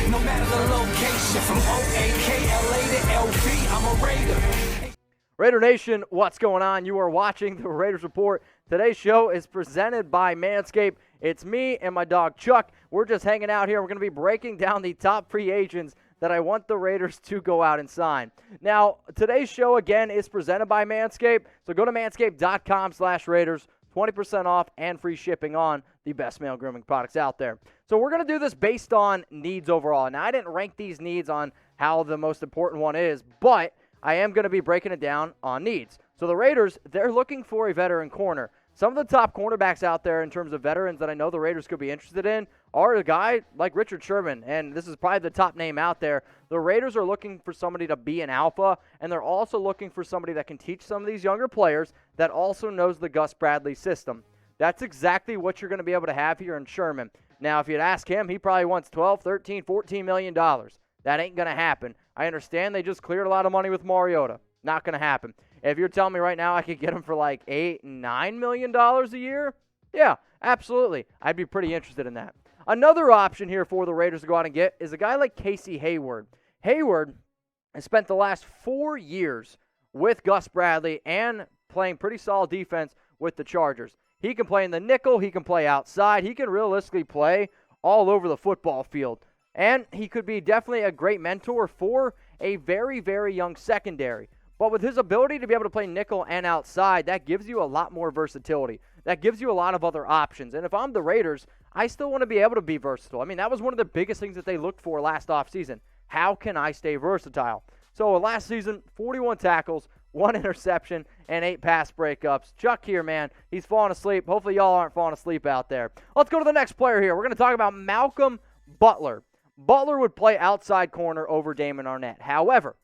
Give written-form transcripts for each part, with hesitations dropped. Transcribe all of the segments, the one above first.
no matter the location. From O-A-K-L-A to L-V, I'm a Raider. Raider Nation, what's going on? You are watching the Raiders Report. Today's show is presented by Manscaped. It's me and my dog Chuck. We're just hanging out here. We're going to be breaking down the top free agents that I want the Raiders to go out and sign. Now, today's show, again, is presented by Manscaped. So go to manscaped.com/Raiders. 20% off and free shipping on the best male grooming products out there. So we're going to do this based on needs overall. Now, I didn't rank these needs on how the most important one is, but I am going to be breaking it down on needs. So the Raiders, they're looking for a veteran corner. Some of the top cornerbacks out there in terms of veterans that I know the Raiders could be interested in are a guy like Richard Sherman, and this is probably the top name out there. The Raiders are looking for somebody to be an alpha, and they're also looking for somebody that can teach some of these younger players that also knows the Gus Bradley system. That's exactly what you're going to be able to have here in Sherman. Now, if you'd ask him, he probably wants $12, $13, $14 million. That ain't going to happen. I understand they just cleared a lot of money with Mariota. Not going to happen. If you're telling me right now I could get him for like $8, $9 million a year, yeah, absolutely. I'd be pretty interested in that. Another option here for the Raiders to go out and get is a guy like Casey Hayward. Hayward has spent the last 4 years with Gus Bradley and playing pretty solid defense with the Chargers. He can play in the nickel. He can play outside. He can realistically play all over the football field. And he could be definitely a great mentor for a very, very young secondary. But with his ability to be able to play nickel and outside, that gives you a lot more versatility. That gives you a lot of other options. And if I'm the Raiders, I still want to be able to be versatile. I mean, that was one of the biggest things that they looked for last offseason. How can I stay versatile? So last season, 41 tackles, 1 interception, and 8 pass breakups. Chuck here, man, he's falling asleep. Hopefully y'all aren't falling asleep out there. Let's go to the next player here. We're going to talk about Malcolm Butler. Butler would play outside corner over Damon Arnette. However,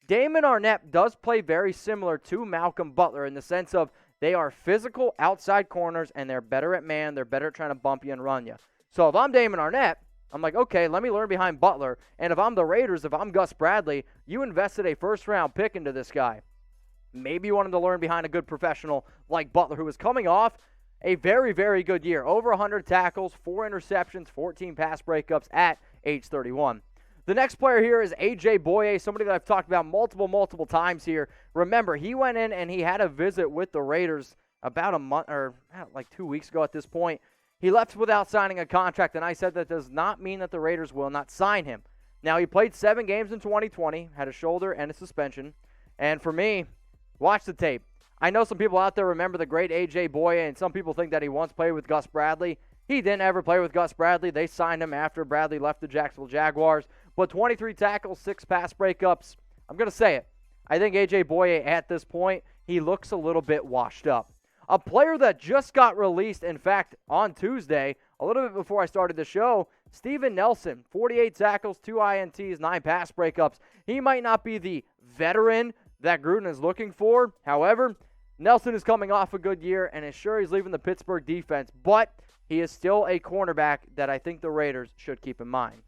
Damon Arnette does play very similar to Malcolm Butler in the sense of they are physical outside corners and they're better at man. They're better at trying to bump you and run you. So if I'm Damon Arnette, I'm like, okay, let me learn behind Butler. And if I'm the Raiders, if I'm Gus Bradley, you invested a first-round pick into this guy. Maybe you want him to learn behind a good professional like Butler, who is coming off a very, very good year. Over 100 tackles, 4 interceptions, 14 pass breakups at age 31. The next player here is A.J. Bouye, somebody that I've talked about multiple times here. Remember, he went in and he had a visit with the Raiders about a month or like 2 weeks ago at this point. He left without signing a contract, and I said that does not mean that the Raiders will not sign him. Now, he played 7 games in 2020, had a shoulder and a suspension. And for me, watch the tape. I know some people out there remember the great A.J. Bouye, and some people think that he once played with Gus Bradley. He didn't ever play with Gus Bradley. They signed him after Bradley left the Jacksonville Jaguars. But 23 tackles, 6 pass breakups. I'm going to say it. I think A.J. Bouye at this point, he looks a little bit washed up. A player that just got released, in fact, on Tuesday, a little bit before I started the show, Steven Nelson, 48 tackles, 2 INTs, 9 pass breakups. He might not be the veteran that Gruden is looking for. However, Nelson is coming off a good year, and is sure he's leaving the Pittsburgh defense, but he is still a cornerback that I think the Raiders should keep in mind.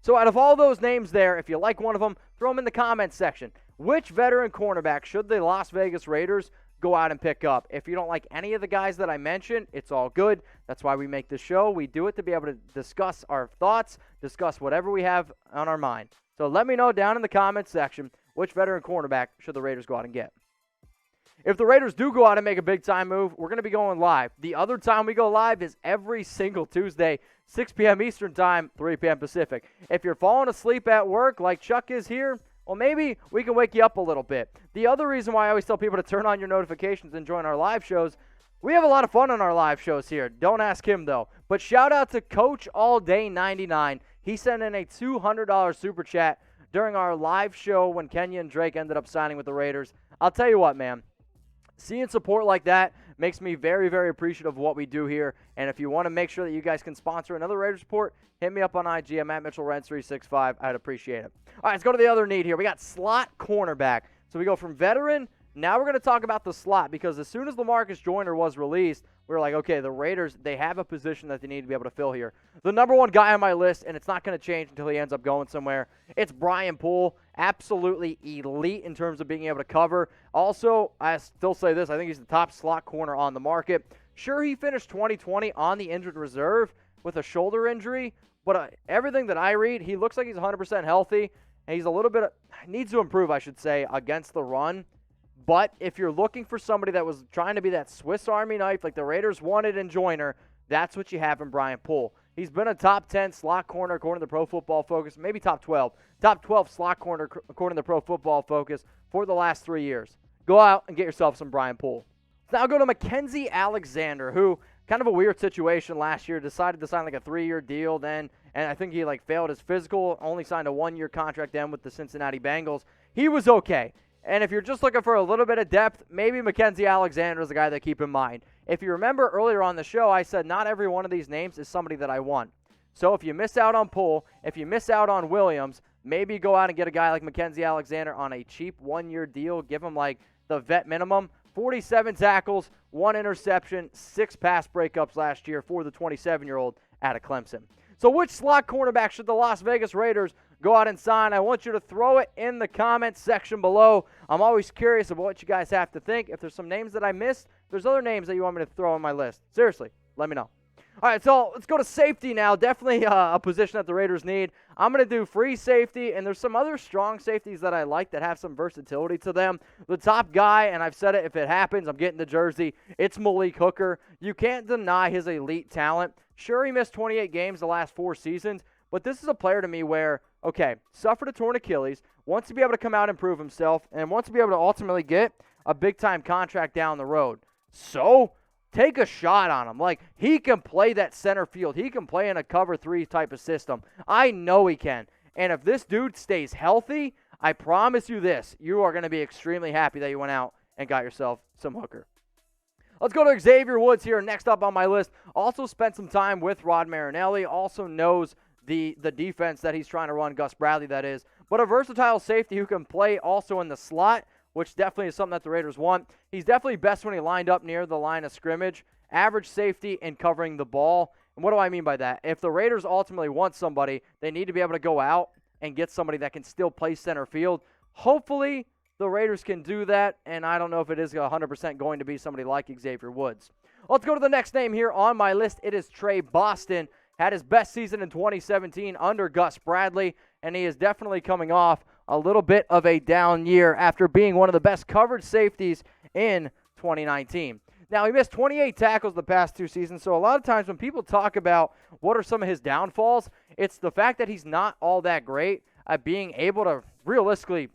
So out of all those names there, if you like one of them, throw them in the comments section. Which veteran cornerback should the Las Vegas Raiders go out and pick up? If you don't like any of the guys that I mentioned, it's all good. That's why we make this show. We do it to be able to discuss our thoughts, discuss whatever we have on our mind. So let me know down in the comments section which veteran cornerback should the Raiders go out and get. If the Raiders do go out and make a big-time move, we're going to be going live. The other time we go live is every single Tuesday, 6 p.m. Eastern Time, 3 p.m. Pacific. If you're falling asleep at work like Chuck is here, well, maybe we can wake you up a little bit. The other reason why I always tell people to turn on your notifications and join our live shows, we have a lot of fun on our live shows here. Don't ask him, though. But shout out to Coach All Day 99. He sent in a $200 super chat during our live show when Kenya and Drake ended up signing with the Raiders. I'll tell you what, man. Seeing support like that makes me very, very appreciative of what we do here. And if you want to make sure that you guys can sponsor another Raiders report, hit me up on IG. I'm at Mitchell Renz 365. I'd appreciate it. All right, let's go to the other need here. We got slot cornerback. So we go from veteran. Now we're going to talk about the slot, because as soon as LaMarcus Joyner was released, we were like, okay, the Raiders, they have a position that they need to be able to fill here. The number one guy on my list, and it's not going to change until he ends up going somewhere, it's Brian Poole. Absolutely elite in terms of being able to cover. Also, I still say this, I think he's the top slot corner on the market. Sure, he finished 2020 on the injured reserve with a shoulder injury, But everything that I read, he looks like he's 100% healthy, and he's a little bit needs to improve, I should say, against the run. But if you're looking for somebody that was trying to be that Swiss Army knife like the Raiders wanted in Joyner, that's what you have in Brian Poole. He's been a top 10 slot corner according to Pro Football Focus, maybe top 12. Top 12 slot corner according to Pro Football Focus for the last 3 years. Go out and get yourself some Brian Poole. Now go to Mackensie Alexander, who kind of a weird situation last year, decided to sign like a 3-year deal then, and I think he failed his physical, only signed a 1-year contract then with the Cincinnati Bengals. He was okay. And if you're just looking for a little bit of depth, maybe Mackensie Alexander is the guy to keep in mind. If you remember earlier on the show, I said not every one of these names is somebody that I want. So if you miss out on Poole, if you miss out on Williams, maybe go out and get a guy like Mackensie Alexander on a cheap 1-year deal. Give him the vet minimum. 47 tackles, 1 interception, 6 pass breakups last year for the 27-year-old out of Clemson. So which slot cornerback should the Las Vegas Raiders go out and sign? I want you to throw it in the comments section below. I'm always curious about what you guys have to think. If there's some names that I missed, if there's other names that you want me to throw on my list, seriously, let me know. All right, so let's go to safety now. Definitely a position that the Raiders need. I'm going to do free safety, and there's some other strong safeties that I like that have some versatility to them. The top guy, and I've said it, if it happens, I'm getting the jersey. It's Malik Hooker. You can't deny his elite talent. Sure, he missed 28 games the last 4 seasons, but this is a player to me where, okay, suffered a torn Achilles, wants to be able to come out and prove himself, and wants to be able to ultimately get a big-time contract down the road. So take a shot on him. He can play that center field. He can play in a cover 3 type of system. I know he can. And if this dude stays healthy, I promise you this, you are going to be extremely happy that you went out and got yourself some Hooker. Let's go to Xavier Woods here, next up on my list. Also spent some time with Rod Marinelli. Also knows the defense that he's trying to run, Gus Bradley, that is. But a versatile safety who can play also in the slot, which definitely is something that the Raiders want. He's definitely best when he lined up near the line of scrimmage. Average safety and covering the ball. And what do I mean by that? If the Raiders ultimately want somebody, they need to be able to go out and get somebody that can still play center field. Hopefully, the Raiders can do that, and I don't know if it is 100% going to be somebody like Xavier Woods. Let's go to the next name here on my list. It is Tre Boston. Had his best season in 2017 under Gus Bradley, and he is definitely coming off a little bit of a down year after being one of the best covered safeties in 2019. Now, he missed 28 tackles the past 2 seasons, so a lot of times when people talk about what are some of his downfalls, it's the fact that he's not all that great at being able to realistically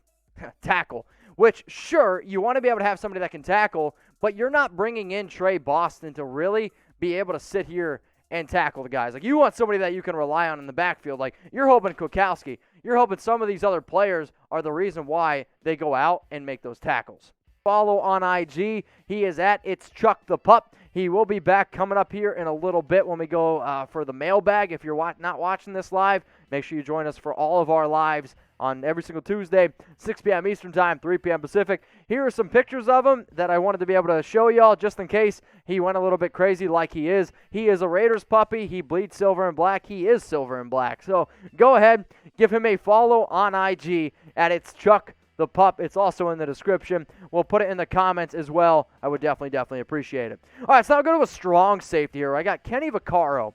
tackle, which, sure, you want to be able to have somebody that can tackle, but you're not bringing in Tre Boston to really be able to sit here and tackle the guys. You want somebody that you can rely on in the backfield. You're hoping Kukowski, you're hoping some of these other players are the reason why they go out and make those tackles. Follow on IG. He is at It's Chuck the Pup. He will be back coming up here in a little bit when we go for the mailbag. If you're not watching this live, make sure you join us for all of our lives on every single Tuesday, 6 p.m. Eastern Time, 3 p.m. Pacific. Here are some pictures of him that I wanted to be able to show y'all just in case he went a little bit crazy like he is. He is a Raiders puppy. He bleeds silver and black. He is silver and black. So go ahead, give him a follow on IG at It's Chuck the Pup. It's also in the description. We'll put it in the comments as well. I would definitely appreciate it. All right, so now I'll go to a strong safety here. I got Kenny Vaccaro.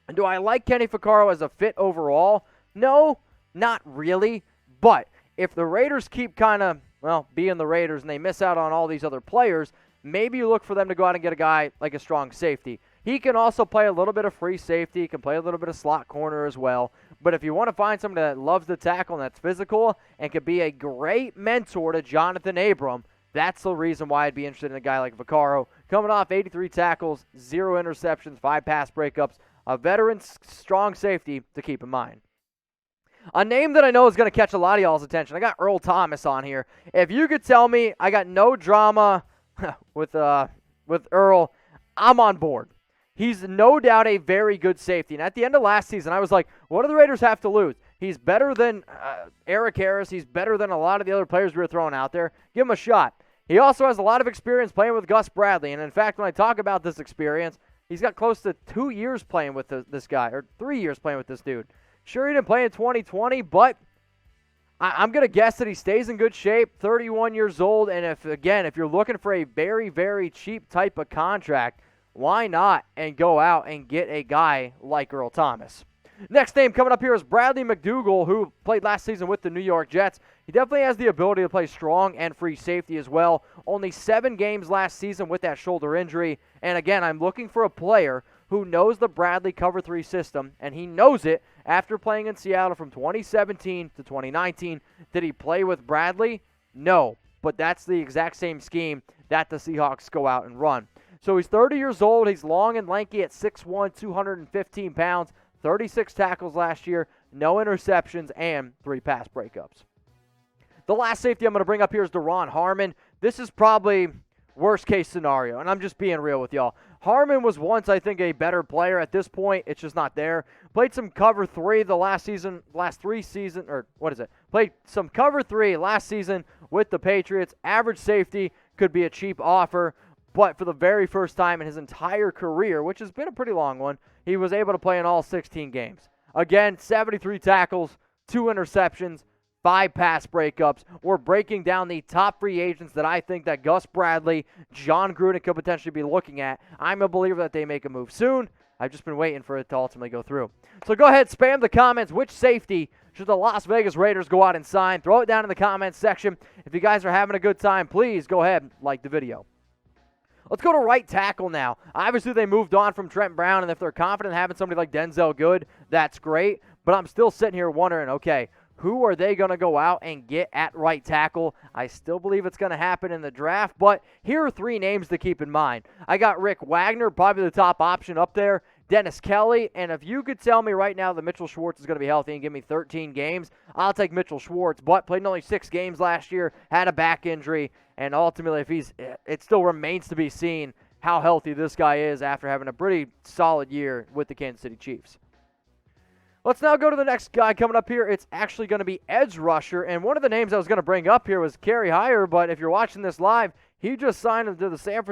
And do I like Kenny Vaccaro as a fit overall? No, not really. But if the Raiders keep being the Raiders and they miss out on all these other players, maybe you look for them to go out and get a guy like a strong safety. He can also play a little bit of free safety. He can play a little bit of slot corner as well. But if you want to find somebody that loves to tackle and that's physical and could be a great mentor to Jonathan Abram, that's the reason why I'd be interested in a guy like Vaccaro. Coming off 83 tackles, 0 interceptions, 5 pass breakups, a veteran strong safety to keep in mind. A name that I know is going to catch a lot of y'all's attention. I got Earl Thomas on here. If you could tell me I got no drama with Earl, I'm on board. He's no doubt a very good safety. And at the end of last season, I was like, what do the Raiders have to lose? He's better than Eric Harris. He's better than a lot of the other players we were throwing out there. Give him a shot. He also has a lot of experience playing with Gus Bradley. And in fact, when I talk about this experience, he's got close to 2 years playing with this guy, or 3 years playing with this dude. Sure, he didn't play in 2020, but I'm going to guess that he stays in good shape, 31 years old. And if you're looking for a very, very cheap type of contract, why not and go out and get a guy like Earl Thomas? Next name coming up here is Bradley McDougald, who played last season with the New York Jets. He definitely has the ability to play strong and free safety as well. Only 7 games last season with that shoulder injury. And again, I'm looking for a player who knows the Bradley Cover 3 system, and he knows it after playing in Seattle from 2017 to 2019. Did he play with Bradley? No, but that's the exact same scheme that the Seahawks go out and run. So he's 30 years old. He's long and lanky at 6'1", 215 pounds. 36 tackles last year, no interceptions, and 3 pass breakups. The last safety I'm going to bring up here is Duron Harmon. This is probably worst case scenario, and I'm just being real with y'all. Harmon was once, I think, a better player. At this point, it's just not there. Played some cover 3 Played some cover 3 last season with the Patriots. Average safety, could be a cheap offer, but for the very first time in his entire career, which has been a pretty long one, he was able to play in all 16 games. Again, 73 tackles, 2 interceptions, 5 pass breakups. We're breaking down the top free agents that I think that Gus Bradley, John Gruden could potentially be looking at. I'm a believer that they make a move soon. I've just been waiting for it to ultimately go through. So go ahead, spam the comments. Which safety should the Las Vegas Raiders go out and sign? Throw it down in the comments section. If you guys are having a good time, please go ahead and like the video. Let's go to right tackle now. Obviously, they moved on from Trent Brown, and if they're confident in having somebody like Denzel Good, that's great. But I'm still sitting here wondering, okay, who are they going to go out and get at right tackle? I still believe it's going to happen in the draft, but here are 3 names to keep in mind. I got Rick Wagner, probably the top option up there, Dennis Kelly, and if you could tell me right now that Mitchell Schwartz is going to be healthy and give me 13 games, I'll take Mitchell Schwartz, but played in only 6 games last year, had a back injury, and ultimately, it still remains to be seen how healthy this guy is after having a pretty solid year with the Kansas City Chiefs. Let's now go to the next guy coming up here. It's actually going to be edge rusher, and one of the names I was going to bring up here was Kerry Hyder, but if you're watching this live, he just signed to the signed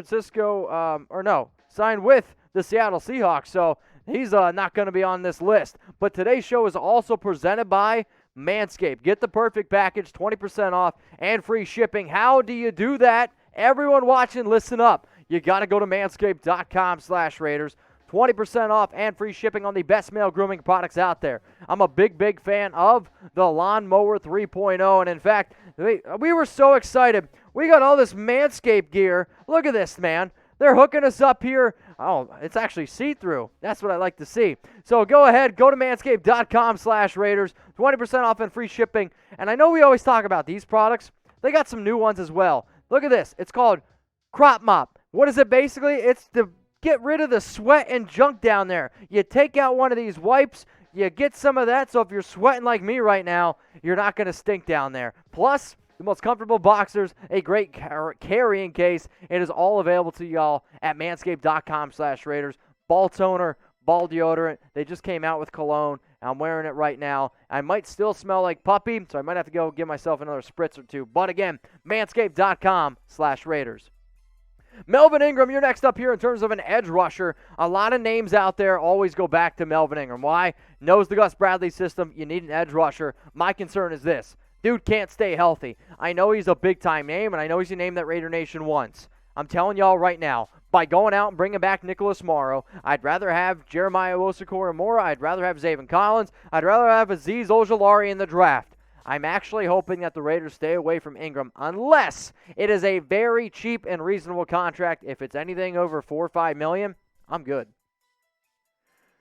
with the Seattle Seahawks, so he's not going to be on this list. But today's show is also presented by Manscaped. Get the perfect package, 20% off, and free shipping. How do you do that? Everyone watching, listen up. You got to go to manscaped.com/Raiders. 20% off and free shipping on the best male grooming products out there. I'm a big fan of the Lawnmower 3.0, and in fact, we were so excited. We got all this Manscaped gear. Look at this, man. They're hooking us up here. Oh, it's actually see-through. That's what I like to see. So go ahead, go to manscaped.com/Raiders. 20% off and free shipping. And I know we always talk about these products. They got some new ones as well. Look at this. It's called Crop Mop. What is it basically? It's to get rid of the sweat and junk down there. You take out one of these wipes, you get some of that, so if you're sweating like me right now, you're not going to stink down there. Plus, the most comfortable boxers, a great carrying case. It is all available to y'all at manscaped.com/Raiders. Ball toner, ball deodorant. They just came out with cologne. I'm wearing it right now. I might still smell like puppy, so I might have to go give myself another spritz or 2. But again, manscaped.com/Raiders. Melvin Ingram, you're next up here in terms of an edge rusher. A lot of names out there always go back to Melvin Ingram. Why? Knows the Gus Bradley system. You need an edge rusher. My concern is this. Dude can't stay healthy. I know he's a big-time name, and I know he's a name that Raider Nation wants. I'm telling y'all right now, by going out and bringing back Nicholas Morrow, I'd rather have Jeremiah Owusu-Koramoah. I'd rather have Zaven Collins. I'd rather have Azeez Ojulari in the draft. I'm actually hoping that the Raiders stay away from Ingram unless it is a very cheap and reasonable contract. If it's anything over $4 or $5 million, I'm good.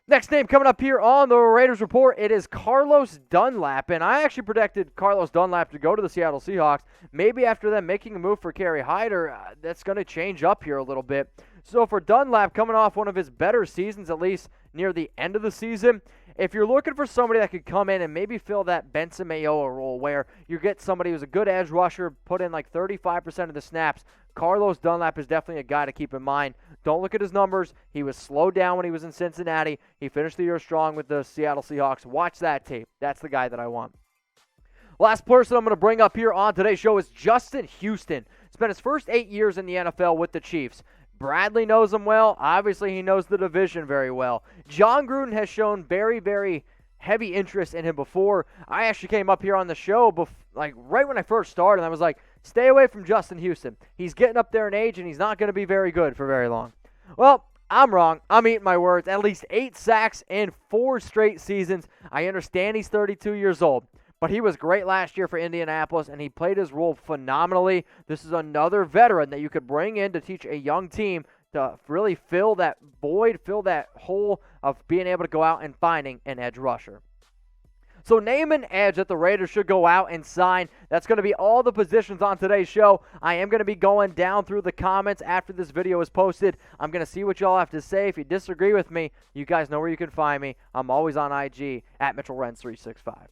Next name coming up here on the Raiders Report, it is Carlos Dunlap, and I actually predicted Carlos Dunlap to go to the Seattle Seahawks. Maybe after them making a move for Kerry Hyder, that's going to change up here a little bit. So for Dunlap, coming off one of his better seasons, at least near the end of the season, if you're looking for somebody that could come in and maybe fill that Benson Mayowa role where you get somebody who's a good edge rusher, put in like 35% of the snaps, Carlos Dunlap is definitely a guy to keep in mind. Don't look at his numbers. He was slowed down when he was in Cincinnati. He finished the year strong with the Seattle Seahawks. Watch that tape. That's the guy that I want. Last person I'm going to bring up here on today's show is Justin Houston. Spent his first 8 years in the NFL with the Chiefs. Bradley knows him well. Obviously, he knows the division very well. John Gruden has shown very heavy interest in him before. I actually came up here on the show right when I first started, and I was like, stay away from Justin Houston. He's getting up there in age, and he's not going to be very good for very long. Well, I'm wrong. I'm eating my words. At least 8 sacks in 4 straight seasons. I understand he's 32 years old, but he was great last year for Indianapolis, and he played his role phenomenally. This is another veteran that you could bring in to teach a young team to really fill that void, fill that hole of being able to go out and finding an edge rusher. So name an edge that the Raiders should go out and sign. That's going to be all the positions on today's show. I am going to be going down through the comments after this video is posted. I'm going to see what y'all have to say. If you disagree with me, you guys know where you can find me. I'm always on IG at Mitchell Renz 365.